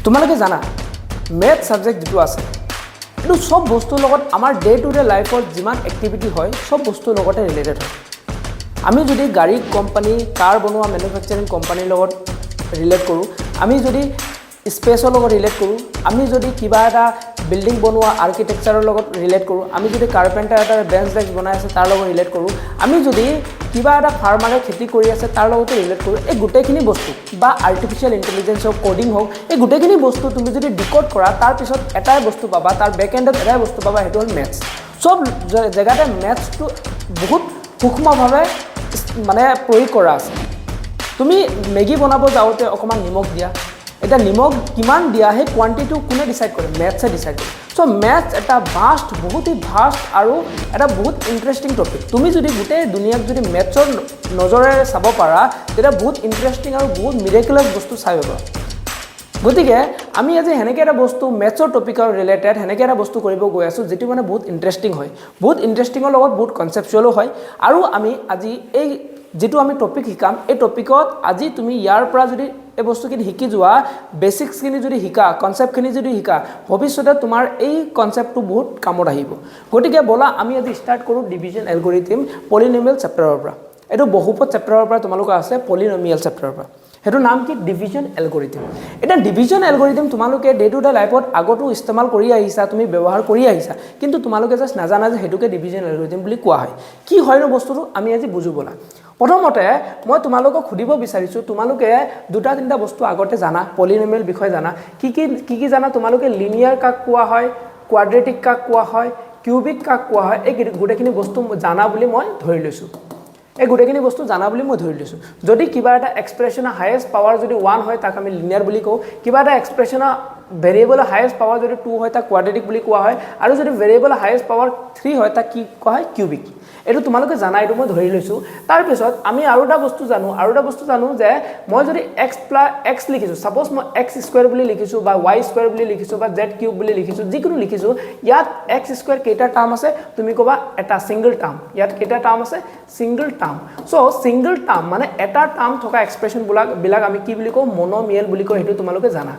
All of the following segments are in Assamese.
তোমালোকে জানা মেথ সাবজেক্ট যেটো আছে এটো সব বস্তুৰ লগত আমাৰ ডে টু ডে লাইফৰ যিমান এক্টিভিটি হয় সব বস্তুৰ লগতে ৰিলেটেড হয় আমি যদি গাড়ী কোম্পানী কাৰ বনোৱা ম্যানুফ্যাকচাৰিং কোম্পানীৰ লগত ৰিলেট কৰোঁ আমি যদি স্পেচৰ লগত ৰিলেট কৰোঁ আমি যদি কিবা এটা বিল্ডিং বনোৱা আৰ্কিটেকচাৰৰ লগত ৰিলেট কৰোঁ আমি যদি কাৰ্পেণ্টাৰ এটা বেঞ্চ ডেস্ক বনাই আছে তাৰ লগত ৰিলেট কৰোঁ আমি যদি কিবা এটা ফাৰ্মাৰে খেতি কৰি আছে তাৰ লগতে ৰিলেট কৰোঁ এই গোটেইখিনি বস্তু বা আৰ্টিফিচিয়েল ইন্টেলিজেন্স হওক কোডিং হওক এই গোটেইখিনি বস্তু তুমি যদি ডিকোড কৰা তাৰ পিছত এটাই বস্তু পাবা তাৰ বেক এণ্ডত এটাই বস্তু পাবা সেইটো হ'ল মেথছ সব জেগাতে মেথছটো বহুত সূক্ষ্মভাৱে মানে প্ৰয়োগ কৰা আছে তুমি মেগী বনাব যাওঁতে অকমান নিমখ দিয়া এটা নিমখ কিমান দিয়া হে কোয়ান্টিটি কোনে ডিসাইড কৰে মেথছে ডিসাইড কৰে সো মেথছ এটা ভাষ্ট বহুতই ভাষ্ট আৰু এটা বহুত ইন্টাৰেষ্টিং টপিক তুমি যদি গোটেই দুনিয়াক যদি মেথছৰ নজৰেৰে চাব পাৰা তেতিয়া বহুত ইন্টাৰেষ্টিং আৰু বহুত মিৰাকুলাছ বস্তু চাই পাবা গতিকে আমি আজি হেনেকে এটা বস্তু মেথছৰ টপিকৰ ৰিলেটেড হেনেকে এটা বস্তু কৰিব গৈ আছো যেটো মানে বহুত ইন্টাৰেষ্টিং হয় বহুত ইন্টাৰেষ্টিংৰ লগত বহুত কনসেপচুৱেলো হয় আৰু আমি আজি এই যেটো আমি টপিক শিকাম এই টপিকত আজি তুমি ইয়াৰ পৰা যদি এই বস্তুখিনি শিকি যোৱা বেসিক্সখিনি যদি শিকা কনসেপ্টখিনি যদি শিকা ভৱিষ্যতে তোমাৰ এই কনসেপ্টটো বহুত কামত আহিব গতিকে বলা আমি আজি স্টাৰ্ট কৰো ডিভিজন এলগৰিথম পলিনোমিয়েল চেপ্টাৰৰ পৰা এটো বহুপদ চেপ্টাৰৰ পৰা তোমালোক আছে পলিনোমিয়েল চেপ্টাৰৰ পৰা হেতু নাম কি ডিভিজন এলগৰিথম এটা ডিভিজন এলগৰিথম তোমালোকে ডে টু ডে লাইফত আগতো ইস্তেমাল কৰি আহিছা তুমি ব্যৱহাৰ কৰি আহিছা কিন্তু তোমালোকে জাস্ট নাজানা যে হেতুকে ডিভিজন এলগৰিথম বুলি কোৱা হয় কি হয়নো বস্তুটো আমি আজি বুজু বলা প্ৰথমতে মই তোমালোকক খুদিব বিচাৰিছো তোমালোকে দুটা তিনটা বস্তু আগতে জানা পলিনোমিয়েল বিষয় জানা কি জানা তোমালোকে লিনিয়াৰ কাক কোৱা হয় কোৱাড্ৰেটিক কাক কোৱা হয় কিউবিক কাক কোৱা হয় এই গুটেখিনি বস্তু জানা বুলি মই ধৰি লৈছো এই গুটেখিনি বস্তু জানা বুলি মই ধৰি লৈছো যদি কিবা এটা এক্সপ্ৰেছন হাইয়েষ্ট পাৱাৰ যদি 1 হয় তাক আমি লিনিয়াৰ বুলি কও কিবা এটা এক্সপ্ৰেছন ভেৰিয়েবল হাইয়েষ্ট পাৱাৰ যদি 2 হয় তাক কোৱাড্ৰেটিক বুলি কোৱা হয় আৰু যদি ভেৰিয়েবল হাইয়েষ্ট পাৱাৰ 3 হয় তাক কি কোৱা হয় কিউবিক এটো তোমালোকে জানা এটো মই ধৰি লৈছো তাৰ পিছত আমি আৰু এটা বস্তু জানো যে মই যদি x লিখিছো সাপোজ মই x স্কয়াৰ বুলি লিখিছো বা y স্কয়াৰ বুলি লিখিছো বা z কিউব বুলি লিখিছো যিকোনো লিখিছো ইয়াত x স্কয়াৰ কেইটা টাৰ্ম আছে তুমি কবা এটা সিঙ্গল টাৰ্ম ইয়াত কেইটা টাৰ্ম আছে single term so single term মানে এটা টাৰ্ম থকা এক্সপ্ৰেছন বিলাক আমি কি বুলি কও মনোমিয়েল বুলি কও হেতু তোমালোকে জানা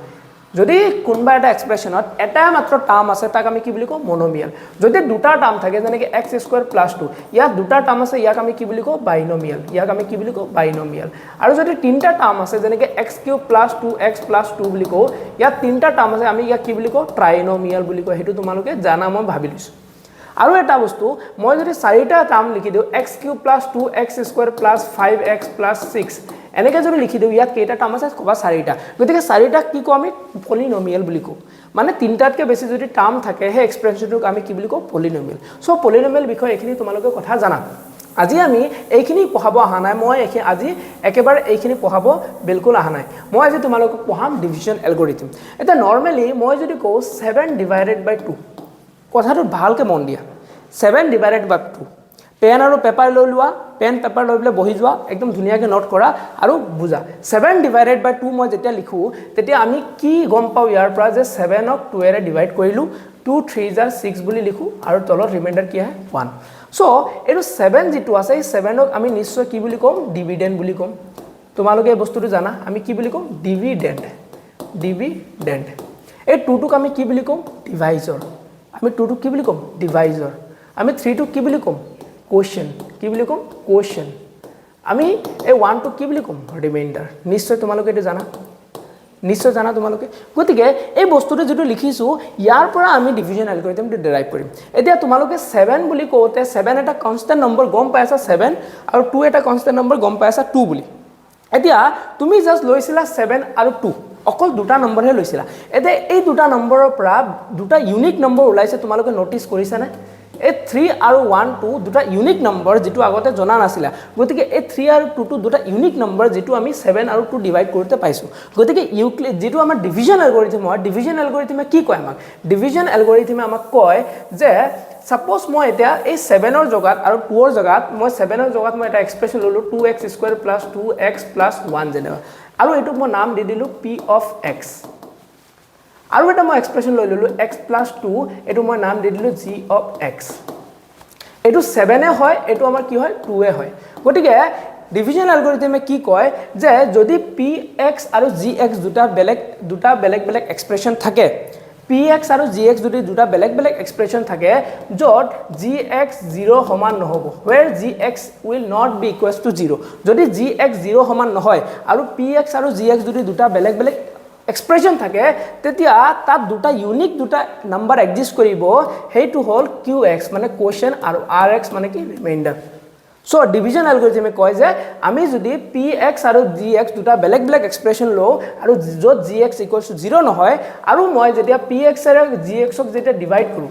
যদি কোনবা এটা এক্সপ্ৰেছনত এটা মাত্ৰ টাৰ্ম আছে তাক আমি কি বুলি কও মনোমিয়েল যদি দুটা টাৰ্ম থাকে যেনে কি x স্কয়াৰ + 2 ইয়াত দুটা টাৰ্ম আছে ইয়াক আমি কি বুলি কও বাইনোমিয়েল আৰু যদি তিনটা টাৰ্ম আছে যেনে কি x³ + 2x + 2 বুলি কও ইয়াত তিনটা টাৰ্ম আছে আমি ইয়াক কি বুলি কও ট্ৰাইনোমিয়েল বুলি কও হেতু তোমালোকে জানা মই ভাবি লৈছো আৰু এটা বস্তু মই যদি চাৰিটা টাৰ্ম লিখি দিও x³ + 2x² + 5x + 6 এনেকে যদি লিখি দিও ইয়াত কেইটা টাৰ্ম আছে কবা চাৰিটা গতিকে চাৰিটা কি কও আমি পলিনোমিয়েল বুলি কও মানে তিনটাতকে বেছি যদি টাৰ্ম থাকে হে এক্সপ্ৰেছনটোক আমি কি বুলি কও পলিনোমিয়েল সো পলিনোমিয়েল বিষয় এখিনি তোমালোকে কথা জানা আজি আমি এইখিনি পঢ়াব আহা নাই মই আজি একেবাৰে এইখিনি পঢ়াব বিলকুল আহা নাই মই আজি তোমালোকক পঢ়াম ডিভিজন এলগৰিথম এটা নরমালি মই যদি কও 7/2 কথাটো ভালকে মন দিয়া 7/2 পেন আৰু পেপাৰ লৈ লোৱা পেন পেপাৰ লৈ বলে বহি যোৱা একদম ধুনিয়াকে নোট কৰা আৰু বুজা 7/2 মই যেতিয়া লিখো তেতিয়া আমি কি গম পাও ইয়াৰ পৰা যে 7 ক 2 এৰে ডিভাইড কৰিলো 2 3 * 6 বুলি লিখো আৰু তলত ৰিমাইন্ডাৰ কি হয় 1 সো এটো 7 যেটো আছে এই 7 ক আমি নিশ্চয় কি বুলি কম ডিভিডেন্ড বুলি কম তোমালোকে এই বস্তুটো জানা আমি কি বুলি কম ডিভিডেন্ড এই 2 টোক আমি কি বুলি কম ডিভাইজৰ আমি 2 টোক কি বুলি কম ডিভাইজৰ আমি 3 টোক কি বুলি কম কোয়েশ্চন কি বুলি কম কোয়েশ্চন আমি এই 1 টো কি বুলি কম ৰিমাইন্ডাৰ নিশ্চয় তোমালোকে এটা জানা তোমালোকে গতিকে এই বস্তুটো যেটো লিখিছো ইয়াৰ পৰা আমি ডিভিজন এলগৰিথমটো ডেৰাইভ কৰিম এতিয়া তোমালোকে 7 বুলি কোতে 7 এটা কনস্ট্যান্ট নম্বৰ গম পাইছা 7 আৰু 2 এটা কনস্ট্যান্ট নম্বৰ গম পাইছা 2 বুলি এতিয়া তুমি জাস্ট লৈছিলা 7 আৰু 2 অকল দুটা নম্বৰহে লৈছিলা এতিয়া এই দুটা নম্বৰৰ পৰা দুটা ইউনিক নম্বৰ ওলাইছে তোমালোকে নোটিস কৰিছা না এই 3 আৰু 1 2 দুটা ইউনিক নম্বৰ যেটো আগতে জনা নাছিলা গতিকে এই 3 আৰু 2 টো দুটা ইউনিক নম্বৰ যেটো আমি 7 আৰু 2 ডিভাইড কৰিতে পাইছো গতিকে ইউক্লিড যেটো আমাৰ ডিভিজন এলগৰিথম হয় ডিভিজন এলগৰিথমে কি কয় আমাক ডিভিজন এলগৰিথমে আমাক কয় যে সাপোজ মই এটা এই 7 ৰ জগাত আৰু 2 ৰ জগাত মই 7 ৰ জগাত মই এটা এক্সপ্ৰেছন ললো 2x² + 2x + 1 যেনে আৰু এটোক মই নাম দি দিলো p of x আৰু এটা মই এক্সপ্ৰেছন লৈ ললো x + 2 এটো মই নাম দি দিলো g of x এটো 7 এ হয় এটো আমাৰ কি হয় 2 এ হয় গতিকে ডিভিজন এলগৰিথমে কি কয় যে যদি px আৰু gx দুটা বেলেগ এক্সপ্ৰেছন থাকে px আৰু gx যদি দুটা বেলেগ এক্সপ্ৰেছন থাকে যত gx 0 সমান নহব where gx will not be equals to 0 যদি gx 0 সমান নহয় আৰু px আৰু gx যদি দুটা বেলেগ এক্সপ্ৰেছন থাকে তেতিয়া তাত দুটা ইউনিক দুটা নাম্বাৰ এক্সিষ্ট কৰিব হেইটো হল qx মানে কোএফিচিয়েন্ট আৰু rx মানে কি ৰিমাইন্ডাৰ সো ডিভিজন এলগৰিথমে কয় যে আমি যদি px আৰু gx দুটা বেলেগ এক্সপ্ৰেছন লও আৰু যত gx 0 নহয় আৰু মই যেতিয়া px আৰু gx ক যেতিয়া ডিভাইড কৰো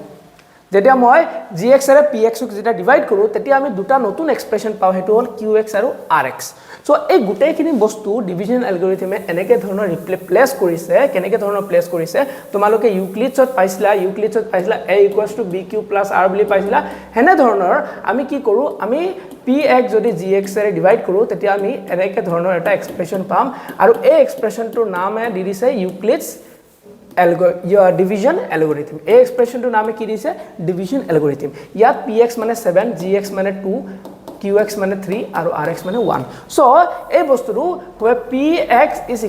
যেতিয়া মই gx আৰু px ক যেতিয়া ডিভাইড কৰো তেতিয়া আমি দুটা নতুন এক্সপ্ৰেছন পাও হেতু হল qx আৰু rx সো এই গুটেইখিনি বস্তু ডিভিজন এলগৰিথমে এনেকে ধৰণৰ ৰিপ্লেস কৰিছে কেনেকে ধৰণৰ প্লেস কৰিছে তোমালোকে ইউক্লিডছত পাইছিলা a = bq + r বুলি পাইছিলা হেনে ধৰণৰ আমি কি কৰো আমি px যদি gx এৰে ডিভাইড কৰো তেতিয়া আমি এনেকে ধৰণৰ এটা এক্সপ্ৰেছন পাম আৰু এই এক্সপ্ৰেছনটোৰ নাম দি দিছে ইউক্লিডছ division algorithm এই এক্সপ্ৰেছনটোৰ নাম কি দিছে division algorithm ইয়াত px মানে 7 gx মানে 2 qx মানে 3 আৰু rx মানে 1 সো এই বস্তুটো where px =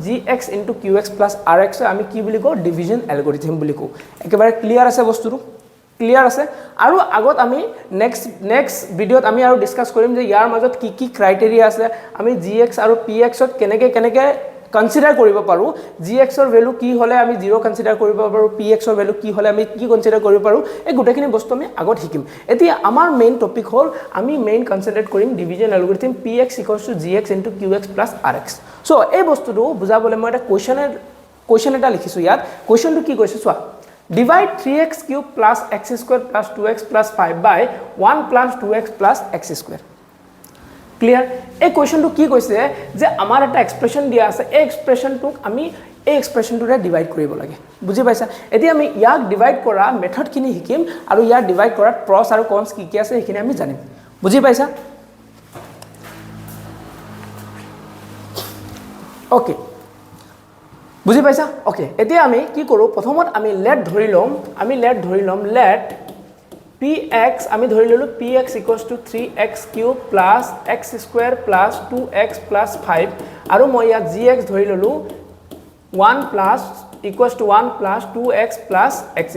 gx * qx + rx আমি কি বুলি কও division algorithm বুলি কও একেবাৰে ক্লিয়াৰ আছে বস্তুটো ক্লিয়াৰ আছে আৰু আগত আমি নেক্সট ভিডিওত আমি আৰু ডিসকাস কৰিম যে ইয়াৰ মাজত কি ক্ৰাইটেৰিয়া আছে আমি gx আৰু px ত কেনেকে কনসিডাৰ কৰিব পাৰো gx ৰ ভ্যালু কি হলে আমি 0 কনসিডাৰ কৰিব পাৰো px ৰ ভ্যালু কি হলে আমি কি কনসিডাৰ কৰিব পাৰো এই গুটেখিনি বস্তু আমি আগত শিকিম এতিয়া আমাৰ মেইন টপিক হল আমি মেইন কনসিডাৰ কৰিম division algorithm px = gx * qx + rx so এই বস্তুটো বুজাবলৈ মই এটা কোৱেশ্চন এটা লিখিছো ইয়াত কোৱেশ্চনটো কি কৈছে চোৱা divide 3x³ + x² + 2x + 5 by 1 + 2x + x². Clear এই কোৱেশ্চনটো কি কৈছে যে আমাৰ এটা এক্সপ্ৰেছন দিয়া আছে এই এক্সপ্ৰেছনটোক আমি এই এক্সপ্ৰেছনটোৰে ডিভাইড কৰিব লাগে বুজি পাইছা এতিয়া আমি ইয়াক ডিভাইড কৰা মেথডখিনি শিকিম আৰু ইয়াক ডিভাইড কৰাত প্ৰস আৰু কনস কি আছে সেইখিনি আমি জানিম বুজি পাইছা ওকে বুজি পাইছা ওকে এতিয়া আমি কি কৰো প্ৰথমত আমি লেট ধৰি লম লেট px আমি ধৰি ললো px = 3x³ + x² + 2x + 5 আৰু মই ইয়াত gx ধৰি ললো 1 + 2x + x²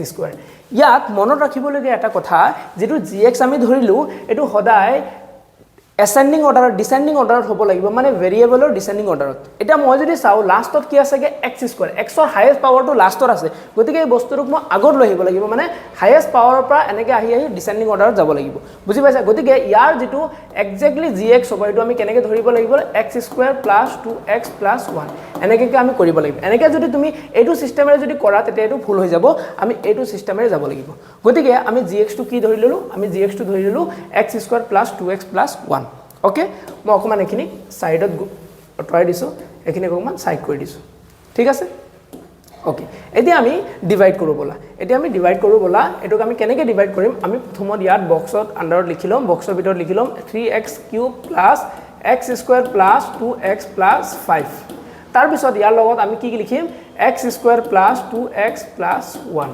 ইয়াত মনত ৰাখিবলগীয়া এটা কথা যেটো gx আমি ধৰিলো এটো সদায় ascending order descending order হ'ব লাগিব মানে ভেৰিয়েবলৰ descending order এটা মই যদি চাও লাষ্টত কি আছে কে x² x ৰ হাইয়েস্ট পাৱাৰটো লাষ্টত আছে গতিকে এই বস্তুটোক মই আগত লৈ আহিব লাগিব মানে হাইয়েস্ট পাৱাৰৰ পৰা এনেকে আহি descending order যাব লাগিব বুজি পাইছা গতিকে ইয়াৰ যেটো এক্স্যাক্টলি gx হ'ব এটো আমি কেনেকে ধৰিব লাগিব x² + 2x + 1 এনেকে কি আমি কৰিব লাগিব এনেকে যদি তুমি এটো সিস্টেমেৰে যদি কৰা তেতিয়া এটো ভুল হৈ যাব আমি এটো সিস্টেমেৰে যাব লাগিব গতিকে আমি gx টো কি ধৰি ললো আমি gx টো ধৰি ললো x² + 2x + 1 ওকে মই অকমান এখিনি সাইডত ট্ৰাই দিছো এখিনি অকমান সাইড কৰি দিছো ঠিক আছে ওকে এতিয়া আমি ডিভাইড কৰো বলা এটোক আমি কেনেকে ডিভাইড কৰিম আমি প্ৰথমত ইয়াত বক্সত আন্ডাৰত লিখিলম বক্সৰ ভিতৰত লিখিলম 3x³ + x² + 2x + 5 তাৰ পিছত ইয়াৰ লগত আমি কি লিখিম x² + 2x + 1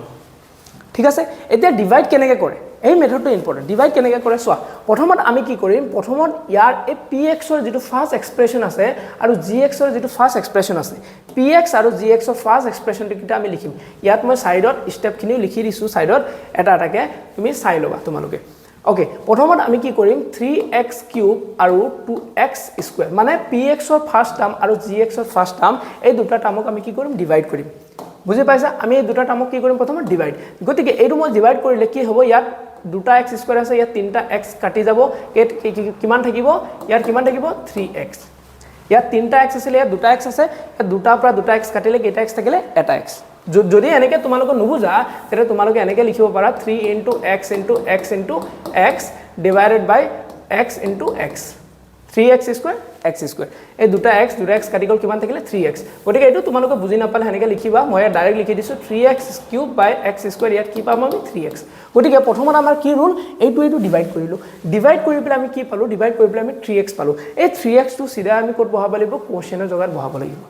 ঠিক আছে এতিয়া ডিভাইড কেনেকে কৰে এই মেথডটো ইম্পৰ্টেন্ট ডিভাইড কেনেকে কৰে সোৱা প্ৰথমত আমি কি কৰিম প্ৰথমত ইয়াৰ এই px ৰ যেটো ফাৰ্স্ট এক্সপ্ৰেছন আছে আৰু gx ৰ যেটো ফাৰ্স্ট এক্সপ্ৰেছন আছে px আৰু gx ৰ ফাৰ্স্ট এক্সপ্ৰেছনটো কিটা আমি লিখিম ইয়াত মই সাইডত স্টেপখিনি লিখি দিছো সাইডত এটা এটাকে তুমি চাই লবা তোমালোকে ওকে প্ৰথমত আমি কি কৰিম 3x³ আৰু 2x² মানে px ৰ ফাৰ্স্ট টাৰ্ম আৰু gx ৰ ফাৰ্স্ট টাৰ্ম এই দুটা টাৰ্মক আমি কি কৰিম ডিভাইড কৰিম বুজি পাইছা আমি এই দুটা টাৰ্মক কি কৰিম প্ৰথমত ডিভাইড গতিকে এইটো মই ডিভাইড কৰিলে কি হ'ব ইয়াত দুটা x² আছে ইয়াত তিনটা x কাটি যাব কিমান থাকিব ইয়াত কিমান থাকিব 3x ইয়াত তিনটা x আছে ইয়াত দুটা x আছে ইয়াত দুটা পৰা দুটা x কাটিলে কেইটা x থাকিলে এটা x যদি এনেকে তোমালোক নুবুজা তেতে তোমালোকে এনেকে লিখিব পাৰা 3 * x * x * x divided by x * x 3x² x² এই দুটা x কাটি গল কিমান থাকিলে 3x গতিকে এটো তোমালোকে বুজি নাপালে হেনেকে লিখিবা মই ডাইৰেক্ট লিখি দিছো 3x³ / x² ইয়াত কি পাম আমি 3x গতিকে প্ৰথমত আমাৰ কি ৰুল এইটো ডিভাইড কৰিলো ডিভাইড কৰি পেলাই আমি কি পালো ডিভাইড কৰি পেলাই আমি 3x পালো এই 3x টো সিধা আমি ক'ত বহাব লাগিব কোৱেশ্চনৰ জগাত বহাব লাগিব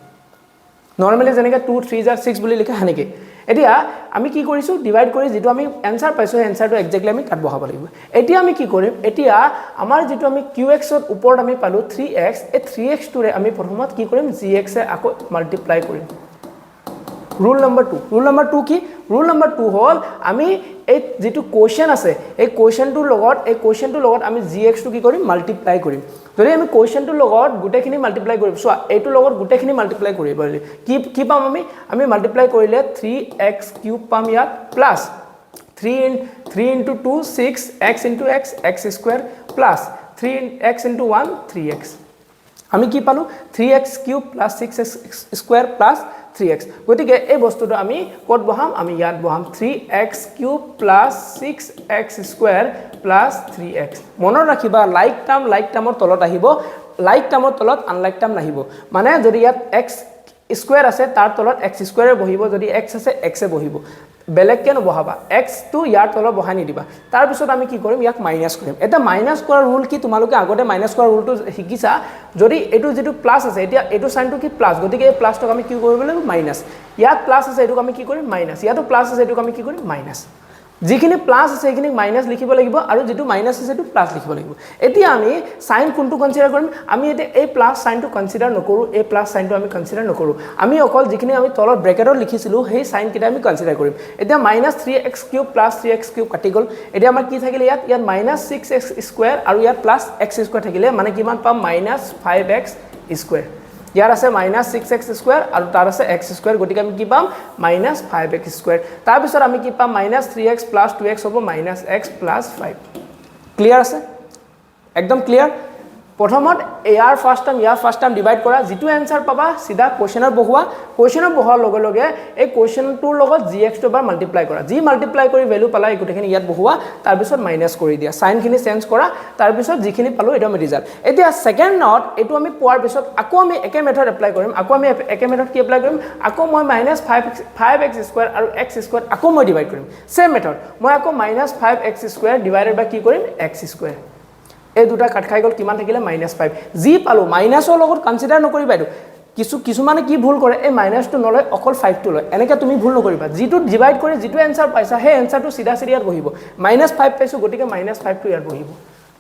নৰ্মেলি যেনেকৈ 2 3 জাৰ 6 বুলি লিখা সেনেকৈ এতিয়া আমি কি কৰিছোঁ ডিভাইড কৰি যিটো আমি এনসাৰ পাইছোঁ সেই এনসাৰটো একজেক্টলি আমি তাত বহাব লাগিব এতিয়া আমি কি কৰিম এতিয়া আমাৰ যিটো আমি qx ৰ ওপৰত আমি পালো 3x এই 3x টোৰে আমি প্ৰথমত কি কৰিম gx এ আকৌ মাল্টিপ্লাই কৰিম rule number 2 কি rule number 2 হল আমি এই যেটো কোৱেশ্চন আছে এই কোৱেশ্চনটোৰ লগত আমি gx টো কি কৰিম মাল্টিপ্লাই কৰিম যদি আমি কোৱেশ্চনটোৰ লগত গুটেখিনি মাল্টিপ্লাই কৰিম সো এইটো লগত গুটেখিনি মাল্টিপ্লাই কৰিব কি পাম আমি মাল্টিপ্লাই কৰিলে 3x³ পাম ইয়াত plus 3 into 2 6 x into x x² plus 3x into 1 3x আমি কি পালো 3x³ plus 6x² plus 3x গতিকে এই বস্তুটো আমি কোড বহাম আমি ইয়াত বহাম 3x³ plus 6x² plus 3x মনত ৰাখিবা লাইক টাৰ্মৰ তলত আহিব লাইক টাৰ্মৰ তলত আনলাইক টাৰ্ম নাহিব মানে যদি ইয়াত x স্কয়াৰ আছে তাৰ তলত x স্কয়াৰ বহিব যদি x আছে x এ বহিব বেলেগ কেন বহাবা x টো ইয়াৰ তলত বহাই নিদিবা তাৰ পিছত আমি কি কৰিম ইয়াক মাইনাস কৰিম এটা মাইনাস কৰাৰ ৰুল কি তোমালোকে আগতে মাইনাস কৰাৰ ৰুলটো শিকিছা যদি এটো যেটো প্লাস আছে এতিয়া এটো সাইনটো কি প্লাস গতিকে এই প্লাসটো আমি কি কৰিব লাগিব মাইনাস ইয়াত প্লাস আছে এটো আমি কি কৰিম মাইনাস ইয়াতো প্লাস আছে এটো আমি কি কৰিম মাইনাস যিখিনি প্লাস আছে সেইখিনি মাইনাস লিখিব লাগিব আৰু যেটো মাইনাস আছে সেটো প্লাস লিখিব লাগিব এতিয়া আমি সাইন কোনটো কনসিডাৰ কৰিম আমি এতিয়া এই প্লাস সাইনটো কনসিডাৰ নকৰো এই প্লাস সাইনটো আমি কনসিডাৰ নকৰো আমি অকল যিখিনি আমি তলত ব্ৰেকেটত লিখিছিলো সেই সাইন কিটা আমি কনসিডাৰ কৰিম এতিয়া -3x³ + 3x³ কাটি গল এতিয়া আমাৰ কি থাকিলে ইয়াত -6x² আৰু ইয়াত +x² থাকিলে মানে কিমান পাম -5x² ইয়াৰ আছে -6x² আৰু তাৰ আছে x² গতিকে আমি কি পাম -5x² তাৰ পিছত আমি কি পাম -3x + 2x হ'ব -x + 5 ক্লিয়াৰ আছে একদম ক্লিয়াৰ প্ৰথমত ইয়াৰ ফাৰ্স্ট টাইম ডিভাইড কৰা যেটো আনসাৰ পাবা সিধা কোৱেশ্চনৰ বহোৱাৰ লগে লগে এই কোৱেশ্চনটোৰ লগত gx টো বাৰ মাল্টিপ্লাই কৰা যি মাল্টিপ্লাই কৰি ভ্যালু পালা এই গুটেখিনি ইয়াত বহোৱা তাৰ পিছত মাইনাস কৰি দিয়া সাইন খিনি চেঞ্জ কৰা তাৰ পিছত যিখিনি পালো এটা আমি ৰিজাল্ট এতিয়া সেকেন্ড নট এটো আমি পোৱাৰ পিছত আকৌ আমি একে মেথড এপ্লাই কৰিম আকৌ আমি একে মেথড কি এপ্লাই কৰিম আকৌ মই -5x² আৰু x² আকৌ মই ডিভাইড কৰিম সেম মেথড মই আকৌ -5x² ডিভাইডেড বাই কি কৰিম x² এই দুটা কাট খাই গল কিমান থাকিলে -5 জি পালো মাইনাসৰ লগত কনসিডাৰ নকৰিবা এটো কিছুমানে কি ভুল কৰে এই মাইনাসটো নলয় অকল 5 টো লয় এনেকা তুমি ভুল নকৰিবা যেটো ডিভাইড কৰি যেটো আনসাৰ পাইছা সেই আনসাৰটো সিধা ইয়াত বহিব -5 পাইছো গটিকে -5 টো ইয়াত বহিব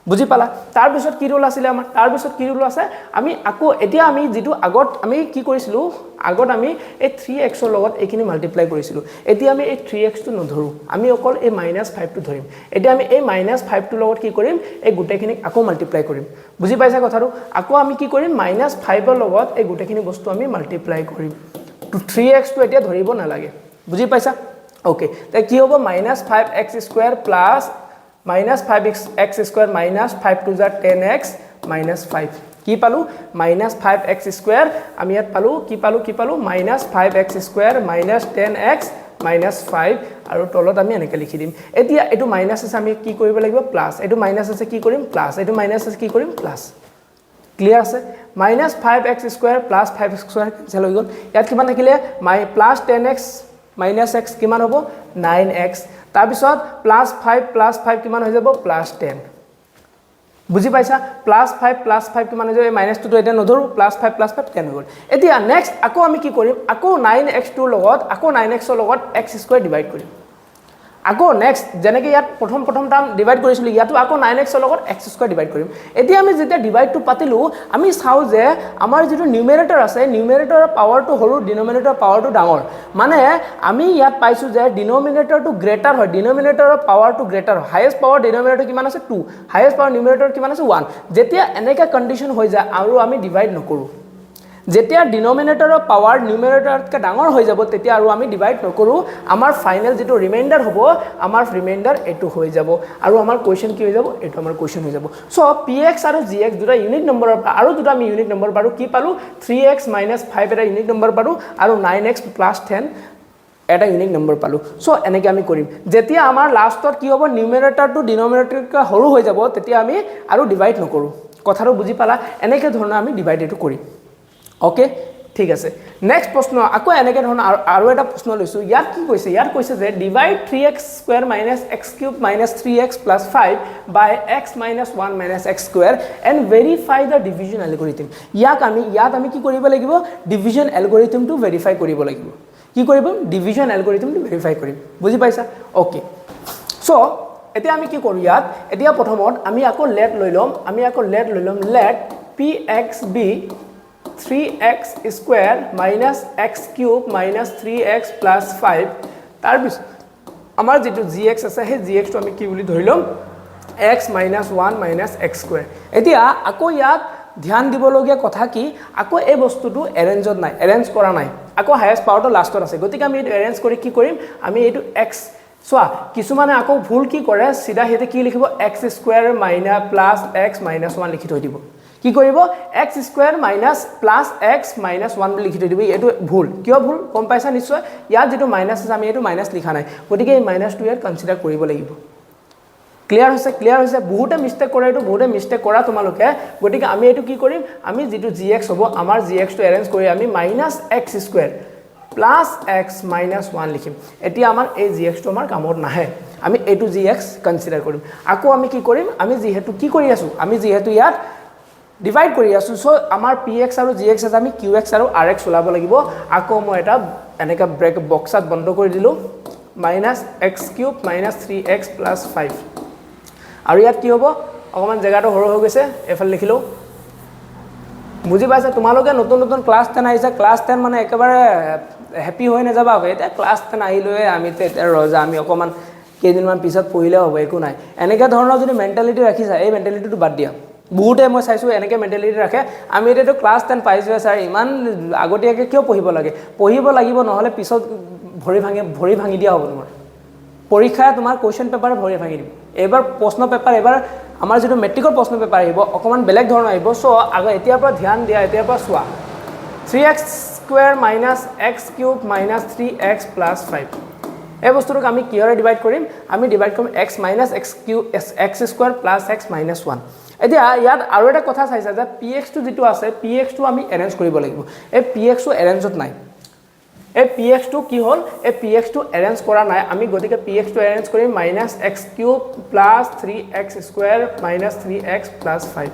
বুজি পালা তাৰ পিছত কি ৰুল আছিল আমাৰ তাৰ পিছত কি ৰুল আছে আমি আকৌ এতিয়া আমি যেটো আগত আমি কি কৰিছিলো আগত আমি এই 3x ৰ লগত এইখিনি মাল্টিপ্লাই কৰিছিলো এতিয়া আমি এই 3x টো নধৰো আমি অকল এই -5 টো ধৰিম এতিয়া আমি এই -5 টোৰ লগত কি কৰিম এই গুটেখিনি আকৌ মাল্টিপ্লাই কৰিম বুজি পাইছা কথাটো আকৌ আমি কি কৰিম -5 ৰ লগত এই গুটেখিনি বস্তু আমি মাল্টিপ্লাই কৰিম 3x টো এতিয়া ধৰিব নালাগে বুজি পাইছা ওকে তে কি হ'ব -5x² plus -5x² -5 to the 10x -5 কি পালো -5x² আমি ইয়াত পালো কি পালো -5x² -10x -5 আৰু তলত আমি এনেকৈ লিখি দিম এতিয়া এটো মাইনাস আছে আমি কি কৰিব লাগিব প্লাস এটো মাইনাস আছে কি কৰিম প্লাস এটো মাইনাস আছে কি কৰিম প্লাস ক্লিয়াৰ আছে -5x² + 5x² কেনসেল হৈ গল ইয়াত কিমান থাকিলে +10x -x কিমান হ'ব 9x তাৰ পিছত +5 কিমান হৈ যাব +10 বুজি পাইছা +5 কিমান হৈ যাব এই মাইনাস টো এটা নধৰো +5 +5 10 হৈ গল এতিয়া নেক্সট আকৌ আমি কি কৰিম আকৌ 9x ৰ লগত আকৌ 9x ৰ লগত x² ডিভাইড কৰিম আকৌ নেক্সট যেনেকৈ ইয়াত প্ৰথম টাৰ্ম ডিভাইড কৰিছিলো ইয়াতো আকৌ 9x ৰ লগত x² ডিভাইড কৰিম এতিয়া আমি যেতিয়া ডিভাইডটো পাতিলো আমি চাও যে আমাৰ যেটো নিউমেৰেটৰ আছে নিউমেৰেটৰৰ পাৱাৰটো হলো ডিনোমিনেটৰৰ পাৱাৰটো ডাঙৰ মানে আমি ইয়াত পাইছো যে ডিনোমিনেটৰটো গ্ৰেটাৰ হয় ডিনোমিনেটৰৰ পাৱাৰটো গ্ৰেটাৰ হয় হাইয়েস্ট পাৱাৰ ডিনোমিনেটৰ কিমান আছে 2 হাইয়েস্ট পাৱাৰ নিউমেৰেটৰ কিমান আছে 1 যেতিয়া এনেকা কন্ডিশন হৈ যায় আৰু আমি ডিভাইড নকৰো যেতিয়া ডিনোমিনেটৰৰ পাৱাৰ নিউমেৰেটৰতকৈ ডাঙৰ হৈ যাব তেতিয়া আৰু আমি ডিভাইড নকৰো আমাৰ ফাইনাল যেটো ৰিমাইন্ডাৰ হ'ব আমাৰ ৰিমাইন্ডাৰ এটো হৈ যাব আৰু আমাৰ কোৱেশ্চন কি হৈ যাব এটো আমাৰ কোৱেশ্চন হৈ যাব সো px আৰু gx দুটা ইউনিক নম্বৰ আৰু দুটা আমি ইউনিক নম্বৰ পাৰো কি পালো 3x - 5 এটা ইউনিক নম্বৰ পাৰো আৰু 9x + 10 এটা ইউনিক নম্বৰ পালো সো এনেকৈ আমি কৰিম যেতিয়া আমাৰ লাষ্টত কি হ'ব নিউমেৰেটৰটো ডিনোমিনেটৰতকৈ সৰু হৈ যাব তেতিয়া আমি আৰু ডিভাইড নকৰো কথাটো বুজি পালা এনেকৈ ধৰণৰ আমি ডিভাইড এটো কৰিম ওকে ঠিক আছে নেক্সট প্ৰশ্ন আকৌ এনেকৈ ধৰণৰ আৰু এটা প্ৰশ্ন লৈছো ইয়াত কি কৈছে ইয়াত কৈছে যে divide 3x square - x cube - 3x + 5 by x - 1 - x square and verify the division algorithm ইয়াত আমি কি কৰিব লাগিব ডিভিজন এলগৰিথমটো ভেৰিফাই কৰিব লাগিব কি কৰিব ডিভিজন এলগৰিথমটো ভেৰিফাই কৰিম বুজি পাইছা ওকে সো এতিয়া আমি কি কৰো ইয়াত এতিয়া প্ৰথমত আমি আকৌ লেট লৈ লম late px be 3x square minus x cube minus 3x plus 5 তাৰ পিছত আমাৰ যেটো gx আছে সেই gx টো আমি কি বুলি ধৰি লম x minus 1 minus x square এতিয়া আকৌ ইয়াত ধ্যান দিবলগীয়া কথা কি আকৌ এই বস্তুটো এৰেঞ্জত নাই এৰেঞ্জ কৰা নাই আকৌ হাইয়েস্ট পাৱাৰটো লাষ্টত আছে গতিকে আমি এটো এৰেঞ্জ কৰি কি কৰিম আমি এইটো x সোয়া কিছুমানে আকৌ ভুল কি কৰে সিধা হেতে কি লিখিব x square minus plus x minus 1 লিখি থৈ দিব কি কৰিব x square minus plus x minus 1 বুলি লিখি থৈ দিব এটো ভুল কিয় ভুল কম পাইছা নিশ্চয় ইয়াত যেটো মাইনাস আছে আমি এটো মাইনাস লিখা নাই গতিকে এই মাইনাস টো ইয়াত কনসিডাৰ কৰিব লাগিব ক্লিয়াৰ হৈছে বহুতে মিস্টেক কৰে এটো বহুতে মিস্টেক কৰা তোমালোকে গতিকে আমি এটো কি কৰিম আমি যেটো gx হ'ব আমাৰ gx টো এৰেঞ্জ কৰি আমি -x square plus x minus 1 লিখিম এতিয়া আমাৰ এই gx টো আমাৰ কামত নাহে আমি এটো gx কনসিডাৰ কৰিম আকৌ আমি কি কৰিম আমি যেহেতু কি কৰি আছো আমি যেহেতু ইয়াত ডিভাইড কৰি আছো সো আমাৰ px আৰু gx আছে আমি qx আৰু rx ওলাব লাগিব আকৌ মই এটা এনেকা ব্ৰেক বক্সত বন্ধ কৰি দিলো -x cube - 3x + 5 আৰু ইয়াত কি হ'ব অকমান জায়গাটো হৰ হৈ গৈছে এফাল লিখিলো বুজি পাইছা তোমালোকে নতুন নতুন ক্লাস 10 আইছা ক্লাস 10 মানে একেবাৰে হ্যাপি হৈ না যাবা এটা ক্লাস 10 আহিলৈ আমি এটা ৰজা আমি অকমান কেইদিনমান পিছত পঢ়িলে হ'ব একো নাই এনেকা ধৰণৰ যদি মেন্টালিটি ৰাখিছা এই মেন্টালিটিটো বাদ দিয়া বহুতে মই চাইছো এনেকে মেন্টালিটি ৰাখে আমি এটো ক্লাস 10 পাইছো স্যাৰ ইমান আগতিয়াকে কিয় পঢ়িব লাগিব নহলে পিছত ভৰি ভাঙি দিয়া হ'ব তোমাৰ পৰীক্ষা তোমাৰ কোৱেশ্চন পেপাৰ ভৰি ভাঙি দিব এবাৰ প্ৰশ্ন পেপাৰ এবাৰ আমাৰ যেটো মেট্ৰিকৰ প্ৰশ্ন পেপাৰ আহিব অকমান বেলেগ ধৰণৰ আহিব সো আগে এতিয়াৰ পৰা ধ্যান দিয়া এতিয়াৰ পৰা চোৱা 3x square - x cube - 3x + 5 এই বস্তুটোক আমি কিহৰে ডিভাইড কৰিম আমি ডিভাইড কৰিম x - x cube x square + x - 1 এতিয়া ইয়াত আৰু এটা কথা চাইছা যে px টো যেটো আছে px টো আমি এৰেঞ্জ কৰিব লাগিব এই px টো এৰেঞ্জত নাই এই px টো কি হল এই px টো এৰেঞ্জ কৰা নাই আমি গতিকে px টো এৰেঞ্জ কৰিম -x cube + 3x square - 3x + 5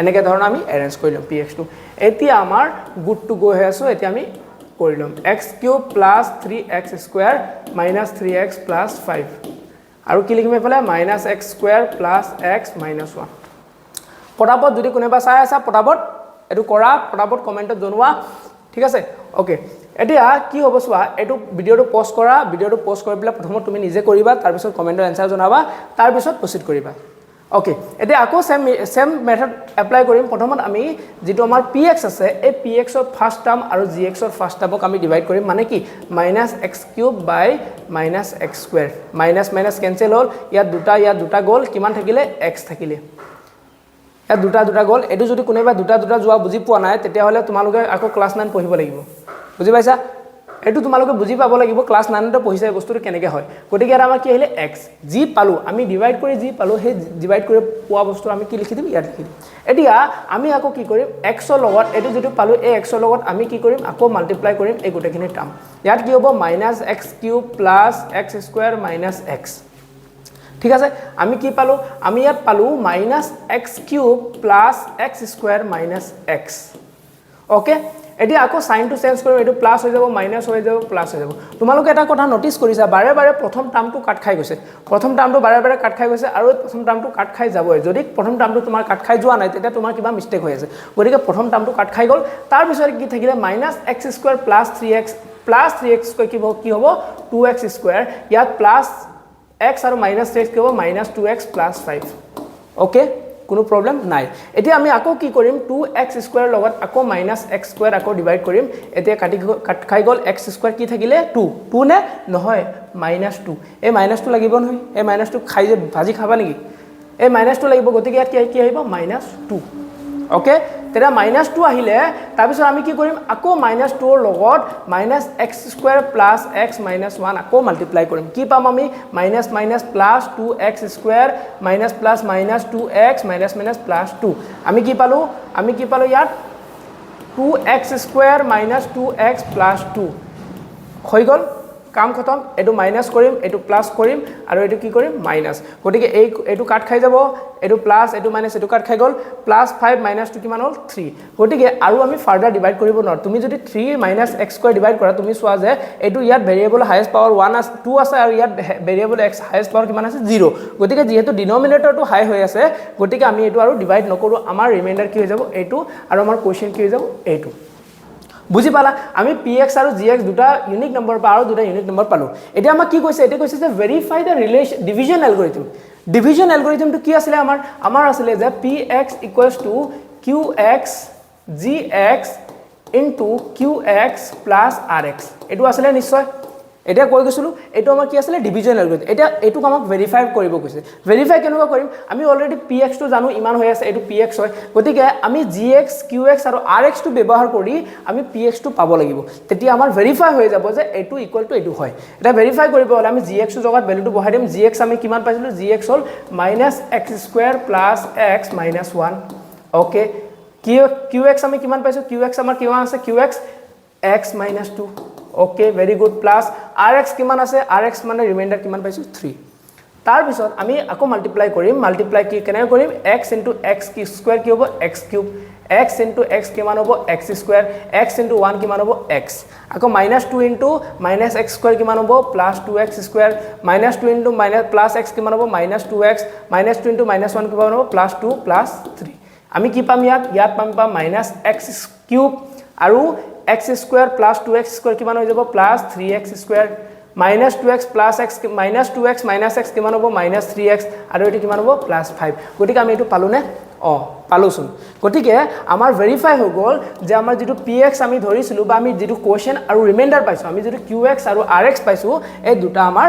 এনেকে ধৰণ আমি এৰেঞ্জ কৰিলম px টো এতিয়া আমাৰ গুড টু গো হৈ আছে এতিয়া আমি কৰিলম x cube + 3x square - 3x + 5 আৰু কি লিখিম এফালে -x square + x - 1 পটাপট যদি কোনেবা চাই আছে পটাপট এটো কৰা পটাপট কমেন্টত জনোৱা ঠিক আছে ওকে এতিয়া কি হ'ব সোৱা এটো ভিডিওটো পোষ্ট কৰা ভিডিওটো পোষ্ট কৰি পেলাই প্ৰথমত তুমি নিজে কৰিবা তাৰ পিছত কমেন্টৰ এনসাৰ জনাবা তাৰ পিছত প্ৰসিড কৰিবা ওকে এতিয়া আকৌ সেম মেথড এপ্লাই কৰিম প্ৰথমত আমি যেটো আমাৰ px আছে এই px ৰ ফাৰ্স্ট টাৰ্ম আৰু gx ৰ ফাৰ্স্ট টাৰ্মক আমি ডিভাইড কৰিম মানে কি -x cube - x square minus cancel হল ইয়াত দুটা গল কিমান থাকিলে x থাকিলে ইয়াত দুটা গল এটো যদি কোনেবা দুটা যোৱা বুজি পোৱা নাই তেতিয়া হলে তোমালোকে আকৌ ক্লাস 9 পঢ়িব লাগিব বুজি পাইছা এটো তোমালোকে বুজি পাব লাগিব ক্লাস 9 তে পঢ়িছে বস্তুটো কেনেকে হয় গতিকে এটা আমাৰ কি আহিলে x জি পালো আমি ডিভাইড কৰি জি পালো হে ডিভাইড কৰি পোৱা বস্তু আমি কি লিখি দিম ইয়াত লিখি দিম এতিয়া আমি আকৌ কি কৰিম x ৰ লগত এটো যেটো পালো এই x ৰ লগত আমি কি কৰিম আকৌ মাল্টিপ্লাই কৰিম এই গোটেখিনি টার্ম ইয়াত কি হ'ব -x cube + x square - x ঠিক আছে আমি কি পালো আমি ইয়াত পালো -x cube + x square - x okay এতিয়া আকৌ সাইন টু চেঞ্জ কৰিম এটো প্লাস হৈ যাব মাইনাস হৈ যাব প্লাস হৈ যাব তোমালোকে এটা কথা নোটিস কৰিছা বাৰে বাৰে প্ৰথম টাৰ্মটো কাট খাই গৈছে প্ৰথম টাৰ্মটো বাৰে বাৰে কাট খাই গৈছে আৰু প্ৰথম টাৰ্মটো কাট খাই যাবই যদি প্ৰথম টাৰ্মটো তোমাৰ কাট খাই যোৱা নাই তেতিয়া তোমাৰ কিবা মিস্টেক হৈ আছে গতিকে প্ৰথম টাৰ্মটো কাট খাই গল তাৰ পিছত কি থাকিলে -x square + 3x কি হ'ব 2x square ইয়াত প্লাস x আৰু -3x কি হ'ব -2x + 5 ওকে কোনো প্ৰবলেম নাই এতিয়া আমি আকৌ কি কৰিম 2x square লগত আকৌ -x square আকৌ ডিভাইড কৰিম এতিয়া কাট খাই গল x square কি থাকিলে 2 নে নহয় -2 এই -2 লাগিব নহয় এই -2 খাই যে ভাজি খাবা নেকি এই -2 লাগিব গতিকে ইয়াত কি আহিব -2 ওকে তেৰা -2 আহিলে তাৰ পিছত আমি কি কৰিম আকৌ -2 ৰ লগত -x square + x - 1 আকৌ মাল্টিপ্লাই কৰিম কি পাম আমি - 2x square - -2x - -2 আমি কি পালো ইয়াত 2x² - 2x + 2 হৈ গ'ল কাম খতম এটো মাইনাস কৰিম এটো প্লাস কৰিম আৰু এটো কি কৰিম মাইনাস গটিকে এটো কাট খাই যাব এটো প্লাস এটো মাইনাস এটো কাট খাই গ'ল +5 - 2 কিমান হ'ল 3 গটিকে আৰু আমি ফাৰ্দাৰ ডিভাইড কৰিব নোৱাৰো তুমি যদি 3 - x² ডিভাইড কৰা তুমি চোৱা যে এটো ইয়াত ভেৰিয়েবল হাইয়েস্ট পাৱাৰ 1 আছে 2 আছে আৰু ইয়াত ভেৰিয়েবল x হাইয়েস্ট পাৱাৰ কিমান আছে 0 গটিকে যেহেতু ডিনোমিনেটৰটো হাই হৈ আছে গটিকে আমি এটো আৰু ডিভাইড নকৰো আমাৰ ৰিমাইন্ডাৰ কি হৈ যাব এটো আৰু আমাৰ কোৱেশ্চন কি হৈ যাব এটো বুজি পালা আমি px আৰু gx দুটা ইউনিক নম্বৰ পা আৰু দুটা ইউনিক নম্বৰ পালো এতিয়া আমাক কি কৈছে এটা কৈছে যে ভেৰিফাই দা ৰিলেশন ডিভিজন এলগৰিথমটো কি আছিল আমাৰ আছিল যে px = qx gx * qx + rx এটো আছিল নিশ্চয় এটা কৈ গৈছিলো এটো আমাৰ কি আছিল ডিভিজন এলগৰিথম এটা এটো আমাক ভেৰিফাই কৰিব কৈছে ভেৰিফাই কেনেকুৱা কৰিম আমি অলৰেডি px টো জানো ইমান হৈ আছে এটো px হয় গতিকে আমি gx qx আৰু rx টো ব্যৱহাৰ কৰি আমি px টো পাব লাগিব তেতিয়া আমাৰ ভেৰিফাই হৈ যাব যে এটো ইকুৱেল টু এটো হয় এটা ভেৰিফাই কৰিব হলে আমি gx ৰ জগত ভ্যালুটো বহাই দিম gx আমি কিমান পাইছিলো gx হল -x² + x - 1 ওকে qx আমি কিমান পাইছো qx আমাৰ কিমান আছে qx x - 2 Okay, very good. Plus rx কিমান আছে rx মানে ৰিমাইন্ডাৰ কিমান পাইছো 3 তাৰ পিছত আমি আকৌ মাল্টিপ্লাই কৰিম মাল্টিপ্লাই কি কেনে কৰিম x * x স্কয়াৰ কি হ'ব x³ x * x কিমান হ'ব x² x * 1 কিমান হ'ব x আকৌ -2 * -x² কিমান হ'ব +2x² -2 + x কিমান হ'ব -2x -2 * -1 কিমান হ'ব +2 + 3 আমি কি পাম ইয়াত পাম -x³ আৰু x² + 2x² কিমান হৈ যাব +3x² -2x + x -2x - x কিমান হ'ব -3x আৰু এটো কিমান হ'ব +5 গটিকে আমি এটো পালো নে পালোছুন গটিকে আমাৰ ভেৰিফাই হৈ গল যে আমাৰ যেটো px আমি ধৰিছিলো বা আমি যেটো কোৱেশ্চন আৰু ৰিমাইন্ডাৰ পাইছো আমি যেটো qx আৰু rx পাইছো এই দুটা আমাৰ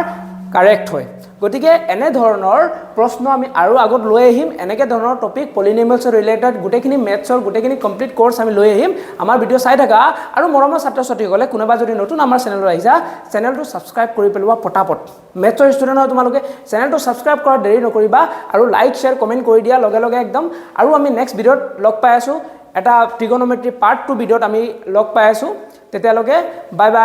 কাৰেক্ট হয় গটিকে এনে ধৰণৰ প্ৰশ্ন আমি আৰু আগত লৈ আহিম এনেকে ধৰণৰ টপিক পলিনোমিয়েলছৰ ৰিলেটেড গুটেখিনি মেথছৰ গুটেখিনি কমপ্লিট কোৰ্স আমি লৈ আহিম আমাৰ ভিডিও চাই থাকা আৰু মৰমৰ ছাত্ৰ-ছাত্ৰীসকলে কোনোবা যদি নতুন আমাৰ চেনেলত আহিছা চেনেলটো সাবস্ক্ৰাইব কৰি পেলোৱা পটাপট মেথছৰ ষ্টুডেন্ট হয় তোমালোকে চেনেলটো সাবস্ক্ৰাইব কৰা দেৰি নকৰিবা আৰু লাইক শেয়াৰ কমেন্ট কৰি দিয়া লগে লগে একদম আৰু আমি নেক্সট ভিডিওত লগ পাই আছো এটা ট্ৰিগনোমেট্ৰি পাৰ্ট 2 ভিডিওত আমি লগ পাই আছো তেতিয়ালৈকে বাই বাই